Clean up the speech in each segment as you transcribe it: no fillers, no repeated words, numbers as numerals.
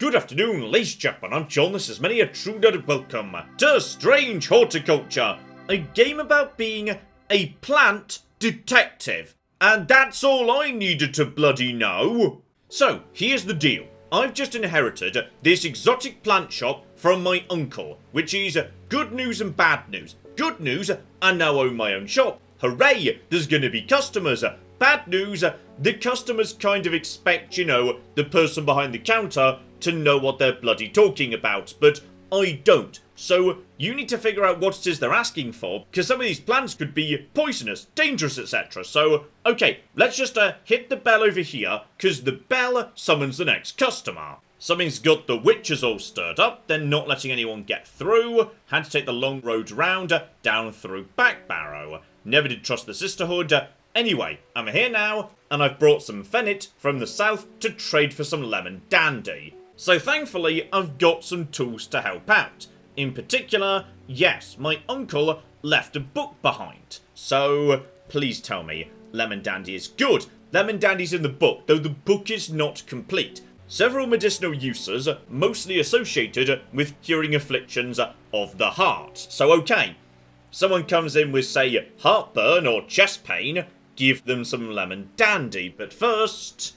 Good afternoon, ladies and gentlemen, I'm John, this is many a true nerd. Welcome to Strange Horticulture, a game about being a plant detective. And that's all I needed to bloody know. So, here's the deal. I've just inherited this exotic plant shop from my uncle, which is good news and bad news. Good news, I now own my own shop. Hooray, there's gonna be customers. Bad news, the customers kind of expect, the person behind the counter to know what they're bloody talking about, but I don't. So you need to figure out what it is they're asking for, because some of these plants could be poisonous, dangerous, etc. So, okay, let's just hit the bell over here, because the bell summons the next customer. Something's got the witches all stirred up, they're not letting anyone get through, had to take the long road round, down through Back Barrow. Never did trust the sisterhood. Anyway, I'm here now, and I've brought some fennet from the south to trade for some lemon dandy. So thankfully, I've got some tools to help out. In particular, yes, my uncle left a book behind. So, please tell me, lemon dandy is good. Lemon dandy's in the book, though the book is not complete. Several medicinal uses, mostly associated with curing afflictions of the heart. So okay, someone comes in with, say, heartburn or chest pain, give them some lemon dandy. But first,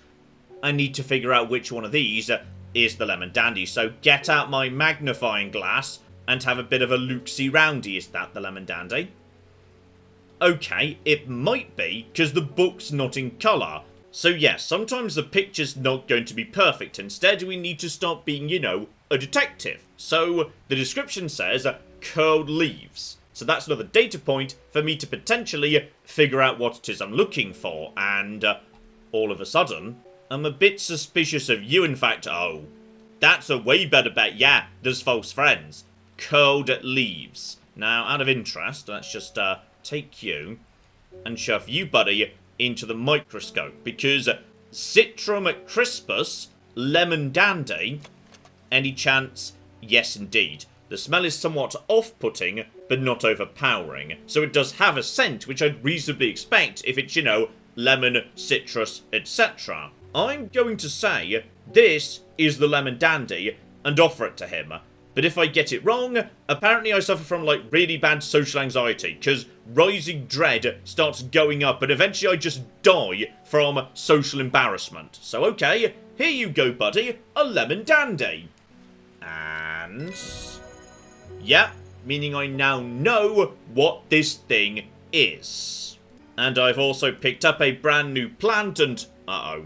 I need to figure out which one of these is the lemon dandy. So get out my magnifying glass and have a bit of a look-see roundy. Is that the lemon dandy? Okay, it might be, because the book's not in colour. So yes, sometimes the picture's not going to be perfect. Instead, we need to start being, a detective. So the description says, curled leaves. So that's another data point for me to potentially figure out what it is I'm looking for. And all of a sudden, I'm a bit suspicious of you. In fact, oh, that's a way better bet. Yeah, there's false friends. Curled leaves. Now, out of interest, let's just take you and shove you, buddy, into the microscope. Because Citrum crispus, lemon dandy, any chance? Yes, indeed. The smell is somewhat off-putting, but not overpowering. So it does have a scent, which I'd reasonably expect if it's, lemon, citrus, etc. I'm going to say this is the lemon dandy and offer it to him. But if I get it wrong, apparently I suffer from, really bad social anxiety, because rising dread starts going up, and eventually I just die from social embarrassment. So, okay, here you go, buddy, a lemon dandy. And yeah, meaning I now know what this thing is. And I've also picked up a brand new plant and... uh-oh.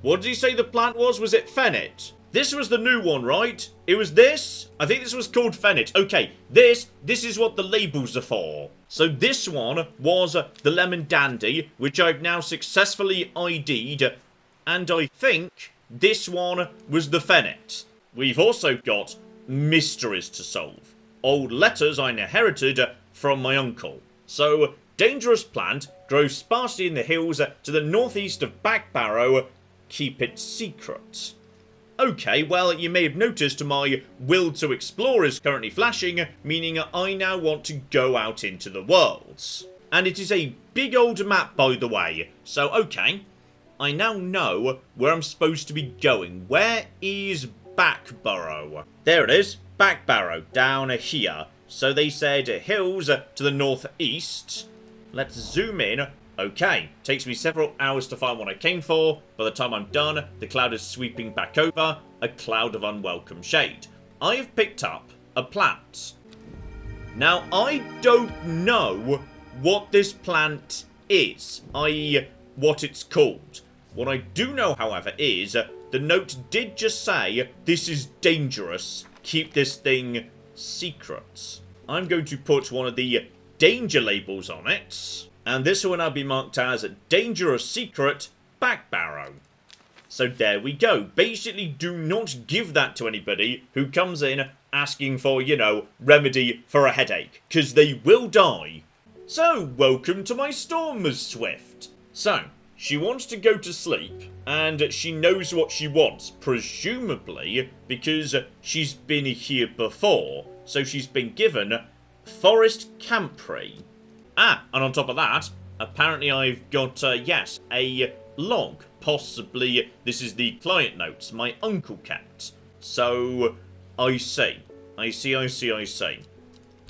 What did he say the plant was? Was it fennet? This was the new one, right? It was this? I think this was called fennet. Okay, this is what the labels are for. So this one was the lemon dandy, which I've now successfully ID'd. And I think this one was the fennet. We've also got mysteries to solve. Old letters I inherited from my uncle. So, dangerous plant, grows sparsely in the hills to the northeast of Back Barrow. Keep it secret. Okay, well, you may have noticed my will to explore is currently flashing, meaning I now want to go out into the world. And it is a big old map, by the way. So, okay, I now know where I'm supposed to be going. Where is Back Barrow? There it is, Back Barrow, down here. So they said hills to the northeast. Let's zoom in. Okay, takes me several hours to find what I came for. By the time I'm done, the cloud is sweeping back over, a cloud of unwelcome shade. I have picked up a plant. Now, I don't know what this plant is, i.e. what it's called. What I do know, however, is the note did just say, this is dangerous, keep this thing secret. I'm going to put one of the danger labels on it. And this will now be marked as Dangerous Secret Back Barrow. So there we go. Basically, do not give that to anybody who comes in asking for, remedy for a headache. Because they will die. So, welcome to my storm, Ms. Swift. So, she wants to go to sleep. And she knows what she wants. Presumably, because she's been here before. So she's been given Forest Camprey. Ah, and on top of that, apparently I've got, yes, a log possibly this is the client notes my uncle kept. So, I see. I see.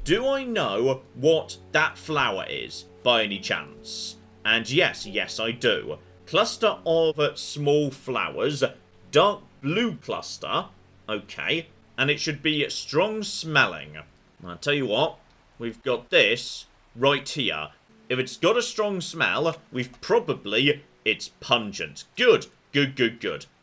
Do I know what that flower is, by any chance? And yes, I do. Cluster of small flowers, dark blue cluster, okay, and it should be strong smelling. I'll tell you what, we've got this right here. If it's got a strong smell, it's pungent. Good.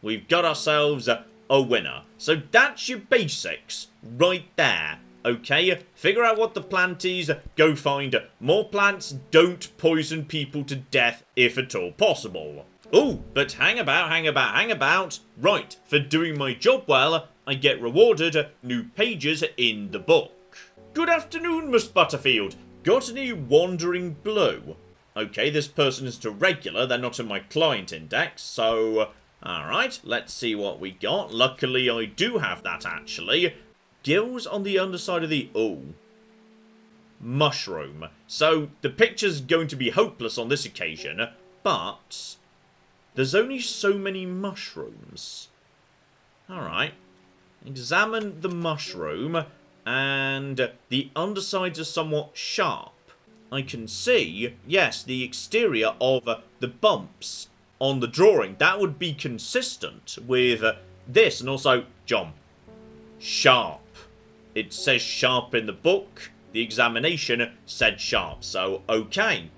We've got ourselves a winner. So that's your basics right there. Okay, figure out what the plant is, go find more plants, don't poison people to death if at all possible. Oh, but hang about. Right, for doing my job well, I get rewarded new pages in the book. Good afternoon, Miss Butterfield. Got any wandering blue? Okay, this person is to regular, they're not in my client index, so... Alright, let's see what we got. Luckily, I do have that, actually. Gills on the underside of the... Oh. Mushroom. So, the picture's going to be hopeless on this occasion, but... There's only so many mushrooms. Alright. Examine the mushroom, and the undersides are somewhat sharp. I can see, yes, the exterior of the bumps on the drawing. That would be consistent with this, and also, John, sharp. It says sharp in the book. The examination said sharp, so okay.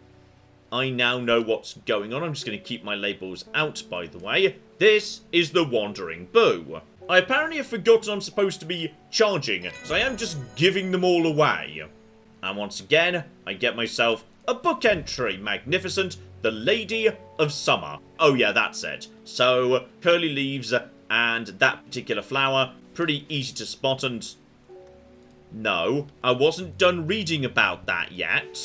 I now know what's going on. I'm just going to keep my labels out, by the way. This is the Wandering Boo. I apparently have forgotten I'm supposed to be charging, so I am just giving them all away. And once again, I get myself a book entry. Magnificent. The Lady of Summer. Oh yeah, that's it. So, curly leaves and that particular flower, pretty easy to spot, and... No, I wasn't done reading about that yet.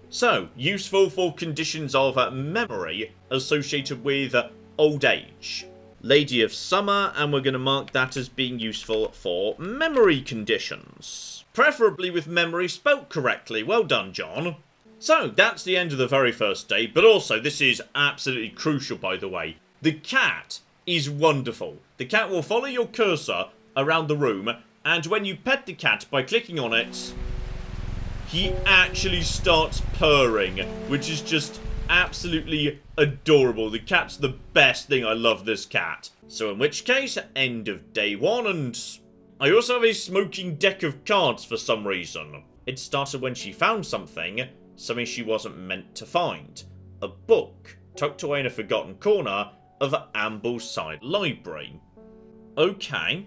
So, useful for conditions of memory associated with old age. Lady of Summer, and we're going to mark that as being useful for memory conditions. Preferably with memory spelt correctly. Well done, John. So, that's the end of the very first day, but also, this is absolutely crucial, by the way. The cat is wonderful. The cat will follow your cursor around the room, and when you pet the cat by clicking on it, he actually starts purring, which is just absolutely adorable. The cat's the best thing. I love this cat. So in which case, end of day one, and I also have a smoking deck of cards for some reason. It started when she found something she wasn't meant to find. A book tucked away in a forgotten corner of Ambleside Library. Okay.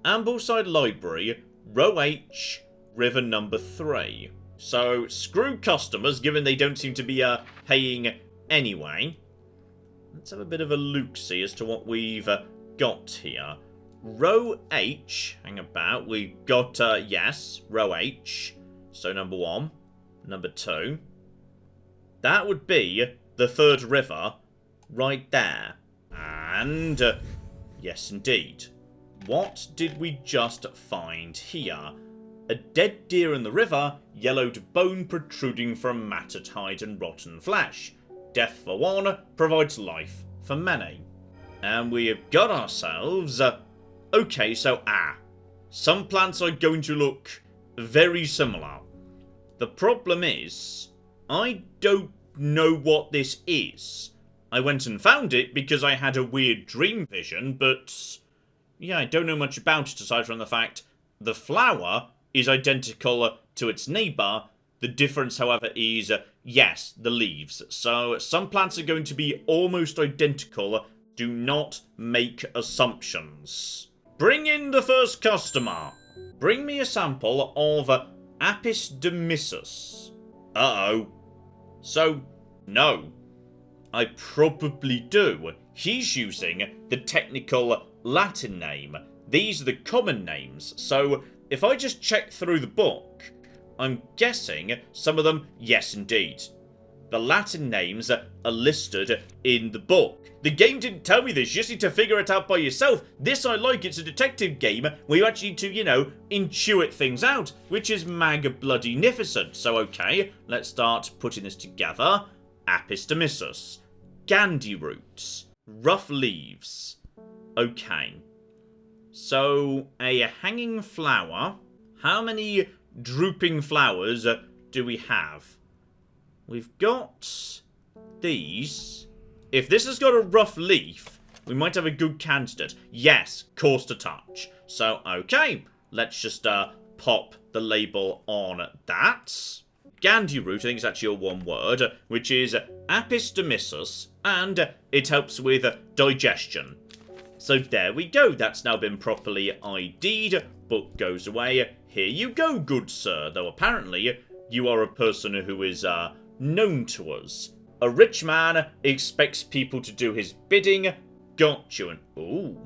Ambleside Library, row H, river number 3. So, screw customers, given they don't seem to be paying anyway. Let's have a bit of a look-see as to what we've got here. Row H, hang about, we've got, yes, row H. So, number 1, number 2. That would be the third river right there. And, yes indeed. What did we just find here? A dead deer in the river, yellowed bone protruding from matted hide and rotten flesh. Death for one provides life for many. And we have got ourselves... okay, so, some plants are going to look very similar. The problem is, I don't know what this is. I went and found it because I had a weird dream vision, but... yeah, I don't know much about it aside from the fact the flower is identical to its neighbour. The difference, however, is, yes, the leaves. So, some plants are going to be almost identical. Do not make assumptions. Bring in the first customer. Bring me a sample of Apis demyssus. Uh-oh. So, no. I probably do. He's using the technical Latin name. These are the common names. So, if I just check through the book, I'm guessing some of them, yes indeed. The Latin names are listed in the book. The game didn't tell me this, you just need to figure it out by yourself. This I like, it's a detective game where you actually need to, you know, intuit things out, which is mag-bloody-nificent. So okay, let's start putting this together. Apis demyssus. Gandhi roots. rough leaves. Okay. So, a hanging flower. How many drooping flowers do we have? We've got these. If this has got a rough leaf, we might have a good candidate. Yes, coarse to touch. So, okay. Let's just pop the label on that. Gandhi root, I think it's actually all one word, which is Apis domissus, and it helps with digestion. So there we go, that's now been properly ID'd. Book goes away. Here you go, good sir, though apparently you are a person who is known to us. A rich man expects people to do his bidding. Got you. And ooh.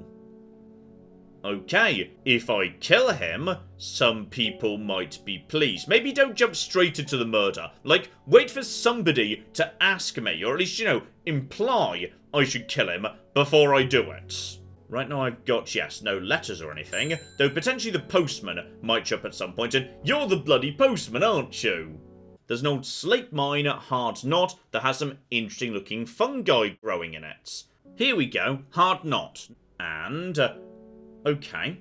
Okay, if I kill him, some people might be pleased. Maybe don't jump straight into the murder. Like, wait for somebody to ask me, or at least, you know, imply I should kill him before I do it. Right now I've got, yes, no letters or anything, though potentially the postman might show up at some point, and you're the bloody postman, aren't you? There's an old slate mine at Hard Knot that has some interesting looking fungi growing in it. Here we go, Hard Knot. And, okay.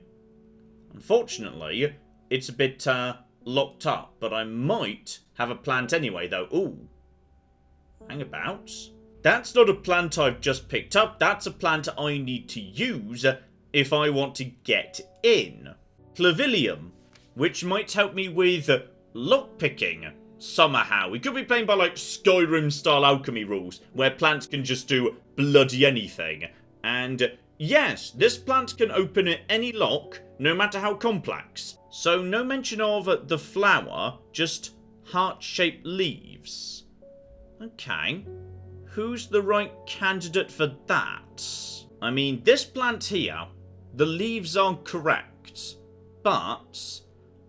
Unfortunately, it's a bit, locked up, but I might have a plant anyway, though. Ooh. Hang about. That's not a plant I've just picked up, that's a plant I need to use if I want to get in. Clavilium, which might help me with lockpicking somehow. We could be playing by like Skyrim-style alchemy rules, where plants can just do bloody anything. And yes, this plant can open any lock, no matter how complex. So no mention of the flower, just heart-shaped leaves. Okay. Who's the right candidate for that? I mean, this plant here, the leaves are correct, but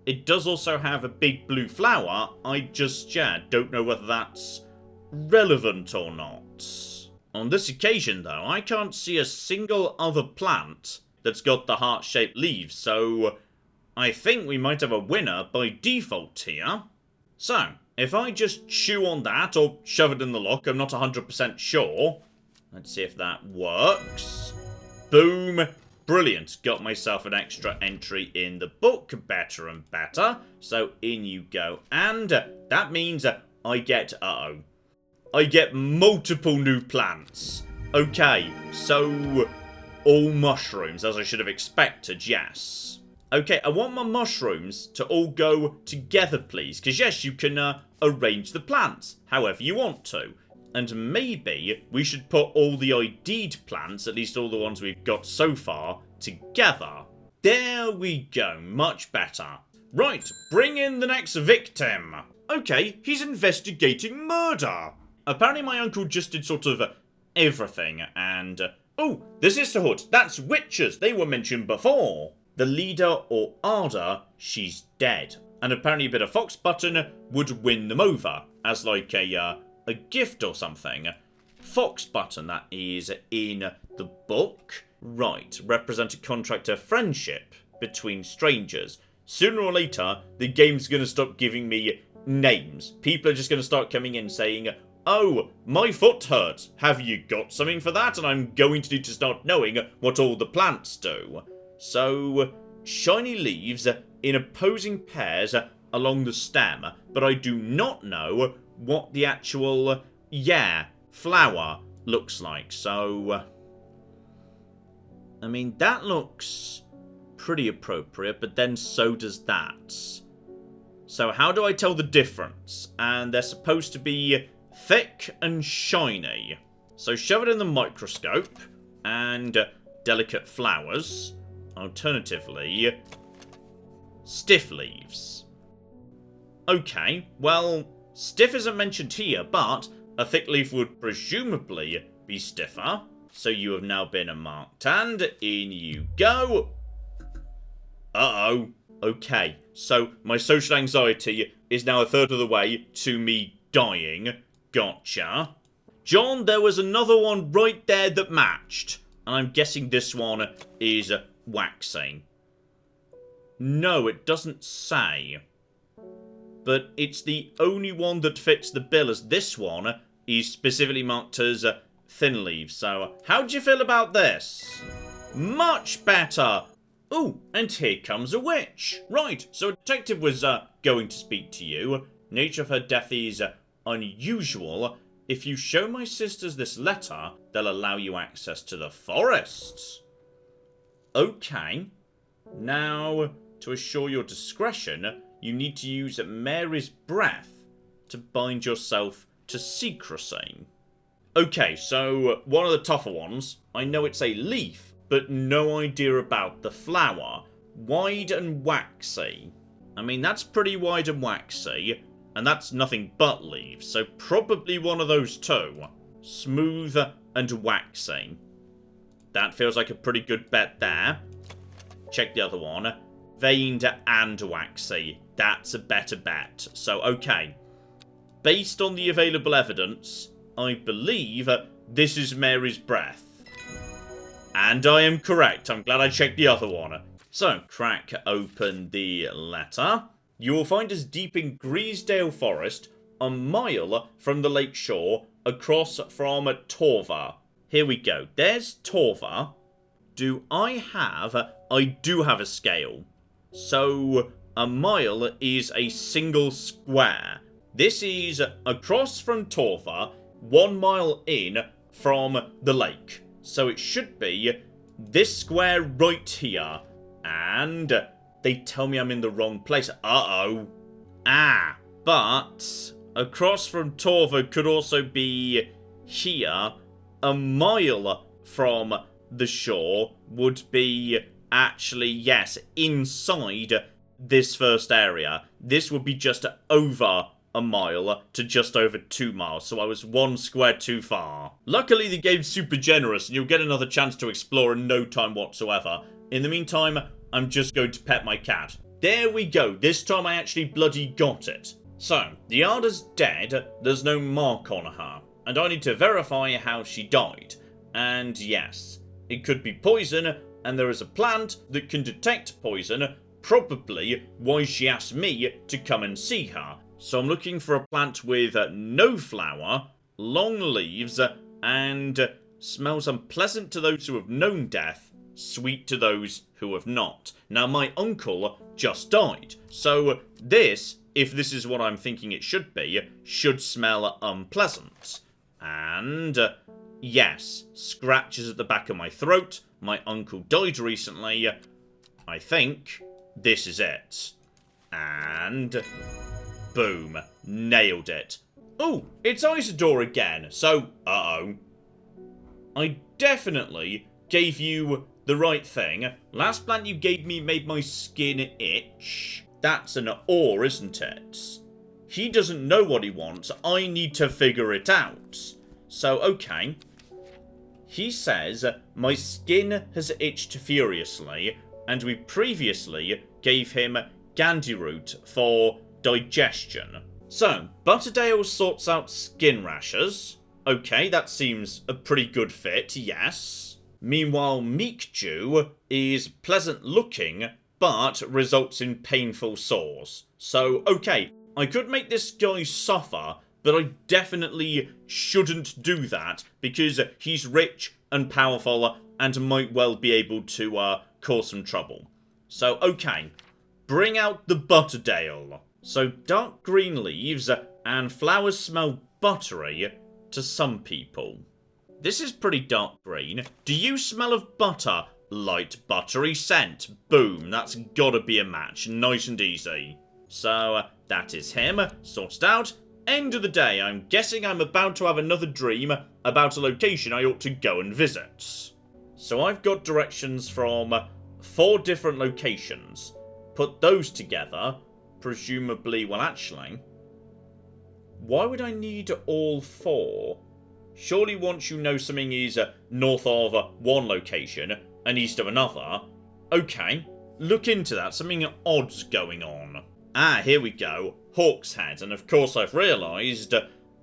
it does also have a big blue flower. I just, don't know whether that's relevant or not. On this occasion, though, I can't see a single other plant that's got the heart-shaped leaves, so I think we might have a winner by default here. So, if I just chew on that, or shove it in the lock, I'm not 100% sure. Let's see if that works. Boom. Brilliant. Got myself an extra entry in the book. Better and better. So, in you go. And that means I get, I get multiple new plants. Okay, so all mushrooms, as I should have expected, yes. Okay, I want my mushrooms to all go together, please. Because, yes, you can arrange the plants however you want to. And maybe we should put all the ID'd plants, at least all the ones we've got so far, together. There we go, much better. Right, bring in the next victim. Okay, he's investigating murder. Apparently my uncle just did sort of everything, and... oh, the sisterhood, that's witches, they were mentioned before. The leader or Arda, she's dead. And apparently a bit of fox button would win them over, as like a gift or something. Fox button, that is in the book. Right, represent a contract of friendship between strangers. Sooner or later, the game's going to stop giving me names. People are just going to start coming in saying, oh, my foot hurts. Have you got something for that? And I'm going to need to start knowing what all the plants do. So, shiny leaves in opposing pairs along the stem, but I do not know what the actual, flower looks like. So, I mean, that looks pretty appropriate, but then so does that. So how do I tell the difference? And they're supposed to be thick and shiny. So shove it in the microscope, and delicate flowers. Alternatively, stiff leaves. Okay, well, stiff isn't mentioned here, but a thick leaf would presumably be stiffer. So you have now been marked, and in you go. Uh-oh. Okay, so my social anxiety is now a third of the way to me dying. Gotcha. John, there was another one right there that matched. And I'm guessing this one is waxing. No, it doesn't say. But it's the only one that fits the bill, as this one is specifically marked as thin leaves. So, how do you feel about this? Much better. Oh, and here comes a witch. Right, so a detective was going to speak to you. Nature of her death is unusual. If you show my sisters this letter, they'll allow you access to the forests. Okay. Now, to assure your discretion, you need to use Mary's breath to bind yourself to secrecy. Okay, so one of the tougher ones. I know it's a leaf, but no idea about the flower. Wide and waxy. I mean, that's pretty wide and waxy, and that's nothing but leaves, so probably one of those two. Smooth and waxy. That feels like a pretty good bet there. Check the other one. Veined and waxy. That's a better bet. So, okay. Based on the available evidence, I believe this is Mary's breath. And I am correct. I'm glad I checked the other one. So, crack open the letter. You will find us deep in Greasdale Forest, a mile from the lake shore, across from Torva. Here we go. There's Torva. I do have a scale. So, a mile is a single square. This is across from Torva, 1 mile in from the lake. So it should be this square right here. And they tell me I'm in the wrong place. Uh-oh. Ah, but across from Torva could also be here. A mile from the shore would be actually, yes, inside this first area. This would be just over a mile to just over 2 miles, so I was 1 square too far. Luckily, the game's super generous, and you'll get another chance to explore in no time whatsoever. In the meantime, I'm just going to pet my cat. There we go, this time I actually bloody got it. So, the Arda's dead, there's no mark on her, and I need to verify how she died. And yes, it could be poison, and there is a plant that can detect poison, probably why she asked me to come and see her. So I'm looking for a plant with no flower, long leaves, and smells unpleasant to those who have known death, sweet to those who have not. Now, my uncle just died, so this, if this is what I'm thinking it should be, should smell unpleasant. And, yes, scratches at the back of my throat. My uncle died recently. I think this is it. And boom. Nailed it. Oh, it's Isidore again. So, uh-oh. I definitely gave you the right thing. Last plant you gave me made my skin itch. That's an ore, isn't it? He doesn't know what he wants. I need to figure it out. So, okay. He says, my skin has itched furiously, and we previously gave him Gandhi root for digestion. So, Butterdale sorts out skin rashes. Okay, that seems a pretty good fit, yes. Meanwhile, Meekju is pleasant looking, but results in painful sores. So, okay, I could make this guy suffer, but I definitely shouldn't do that, because he's rich and powerful, and might well be able to cause some trouble. So, okay, bring out the Butterdale. So, dark green leaves, and flowers smell buttery to some people. This is pretty dark green. Do you smell of butter? Light buttery scent. Boom, that's gotta be a match. Nice and easy. So, that is him. Sorted out. End of the day. I'm guessing I'm about to have another dream about a location I ought to go and visit. So I've got directions from 4 different locations. Put those together. Presumably, well actually, why would I need all 4? Surely once you know something is north of one location and east of another. Okay, look into that. Something odd's going on. Ah, here we go. Hawk's Head. And of course I've realised,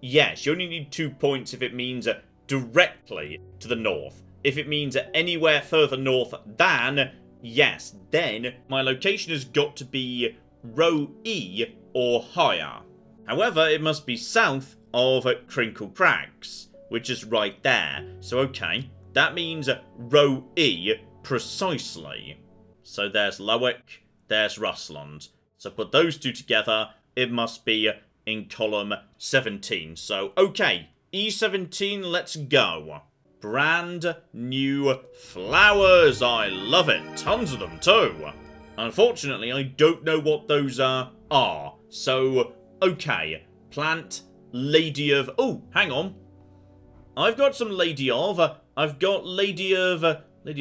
yes, you only need 2 points if it means directly to the north. If it means anywhere further north than, yes, then my location has got to be row E or higher. However, it must be south of Crinkle Crags. which is right there. So, okay, that means row E precisely. So there's Lowick, there's Rusland. So put those two together, it must be in column 17. So, okay, E17, let's go. Brand new flowers. I love it. Tons of them too. Unfortunately, I don't know what those are. So, okay. Plant Lady of... Oh, hang on. I've got some Lady of. I've got Lady of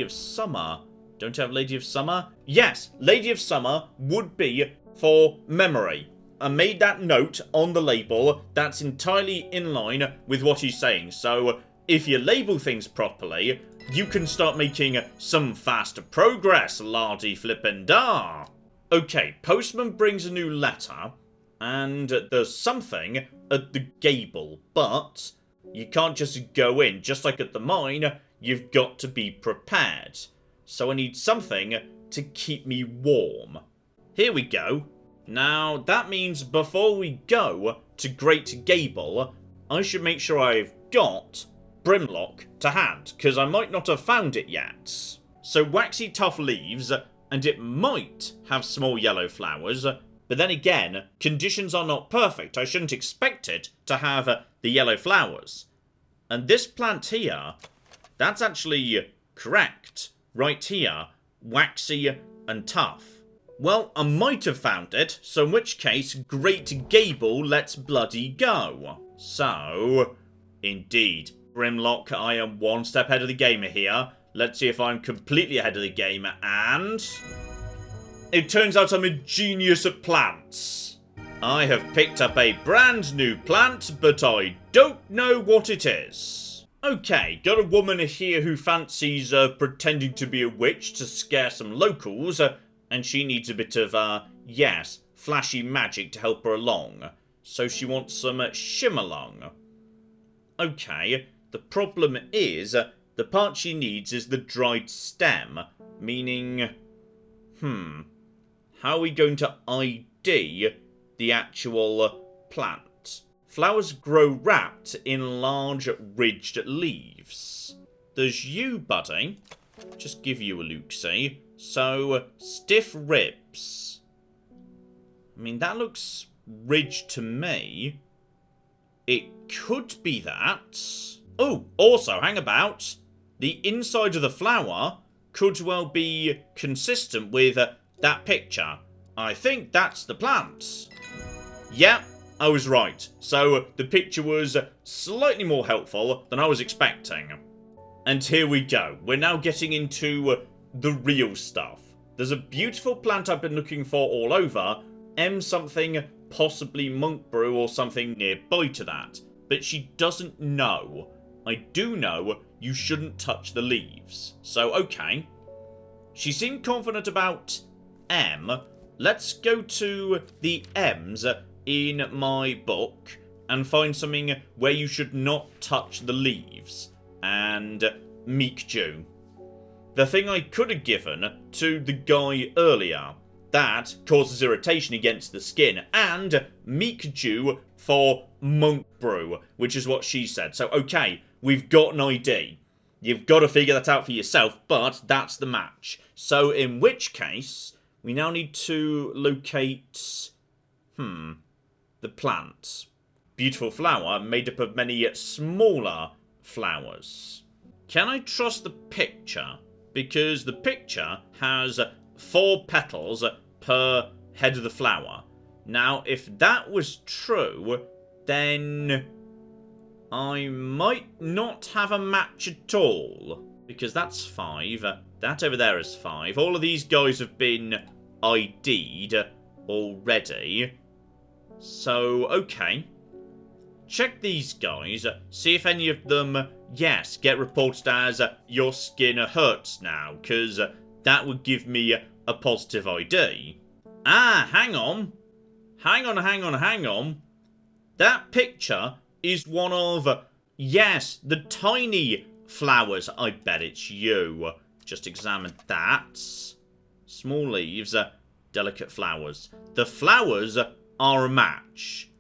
Summer. Don't I have Lady of Summer? Yes, Lady of Summer would be for memory. I made that note on the label. That's entirely in line with what he's saying. So, if you label things properly, you can start making some faster progress, lardy-flippin'-da. Okay, postman brings a new letter, and there's something at the gable, but you can't just go in. Just like at the mine, you've got to be prepared. So I need something to keep me warm. Here we go. Now, that means before we go to Great Gable, I should make sure I've got Brimlock to hand, because I might not have found it yet. So waxy tough leaves, and it might have small yellow flowers, but then again, conditions are not perfect. I shouldn't expect it to have the yellow flowers. And this plant here, that's actually correct. Right here, waxy and tough. Well, I might have found it, so in which case, Great Gable, let's bloody go. So, indeed, Brimlock, I am one step ahead of the gamer here. Let's see if I'm completely ahead of the game, and... it turns out I'm a genius at plants. I have picked up a brand new plant, but I don't know what it is. Okay, got a woman here who fancies pretending to be a witch to scare some locals, and she needs a bit of, yes, flashy magic to help her along. So she wants some shimmerlong. Okay, the problem is, the part she needs is the dried stem, meaning, how are we going to ID the actual plant? Flowers grow wrapped in large ridged leaves. There's you, buddy. Just give you a look-see. So, stiff ribs. I mean, that looks ridged to me. It could be that. Oh, also, hang about. The inside of the flower could well be consistent with that picture. I think that's the plant. Yep, I was right. So, the picture was slightly more helpful than I was expecting. And here we go. We're now getting into the real stuff. There's a beautiful plant I've been looking for all over. M something, possibly monk brew or something nearby to that. But she doesn't know. I do know you shouldn't touch the leaves. So, okay. She seemed confident about M. Let's go to the M's in my book and find something where you should not touch the leaves. And meek Jew. The thing I could have given to the guy earlier. That causes irritation against the skin. And meek Jew for monk brew, which is what she said. So, okay, we've got an ID. You've got to figure that out for yourself, but that's the match. So, in which case, we now need to locate, the plant. Beautiful flower made up of many smaller flowers. Can I trust the picture? Because the picture has 4 petals per head of the flower. Now, if that was true, then I might not have a match at all. Because that's 5. That over there is 5. All of these guys have been ID'd already. So, okay. Check these guys. See if any of them, yes, get reported as your skin hurts now. Because that would give me a positive ID. Ah, hang on. Hang on. That picture is one of, yes, the tiny flowers. I bet it's you. Just examine that. Small leaves, delicate flowers. The flowers are a match.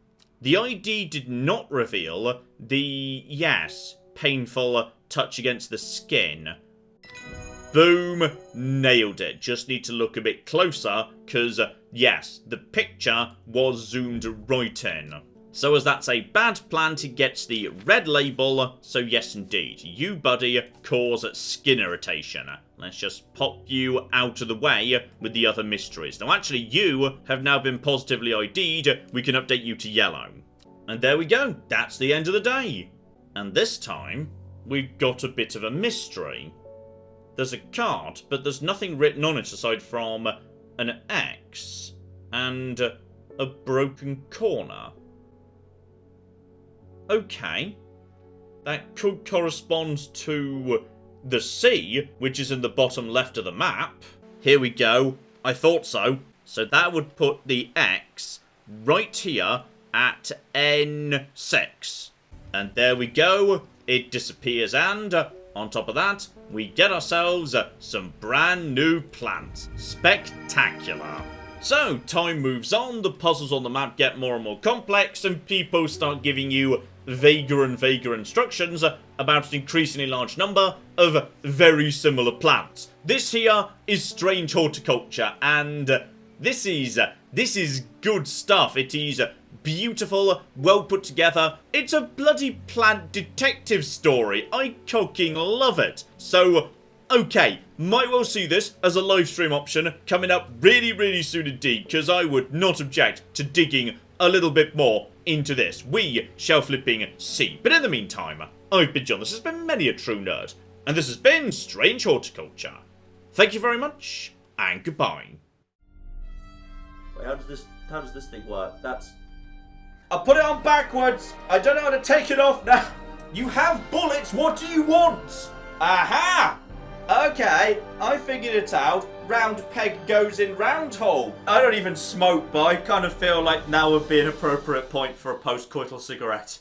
The ID did not reveal the, yes, painful touch against the skin. Boom, nailed it. Just need to look a bit closer, because, yes, the picture was zoomed right in. So as that's a bad plant, it gets the red label, so yes indeed, you buddy cause skin irritation. Let's just pop you out of the way with the other mysteries. Now actually you have now been positively ID'd, we can update you to yellow. And there we go, that's the end of the day. And this time, we've got a bit of a mystery. There's a card, but there's nothing written on it aside from an X and a broken corner. Okay, that could correspond to the sea, which is in the bottom left of the map. Here we go, I thought so. So that would put the X right here at N6. And there we go, it disappears, and on top of that, we get ourselves some brand new plants. Spectacular. So, time moves on, the puzzles on the map get more and more complex, and people start giving you vaguer and vaguer instructions about an increasingly large number of very similar plants. This here is Strange Horticulture, and this is good stuff. It is beautiful, well put together. It's a bloody plant detective story. I fucking love it. So, okay, might well see this as a live stream option coming up really, really soon indeed, because I would not object to digging a little bit more into this. We shall flipping see. But in the meantime, I've been John, this has been Many a True Nerd, and this has been Strange Horticulture. Thank you very much, and goodbye. Wait, how does this thing work? I put it on backwards. I don't know how to take it off now. You have bullets. What do you want? Aha! Okay, I figured it out. Round peg goes in round hole. I don't even smoke, but I kind of feel like now would be an appropriate point for a post-coital cigarette.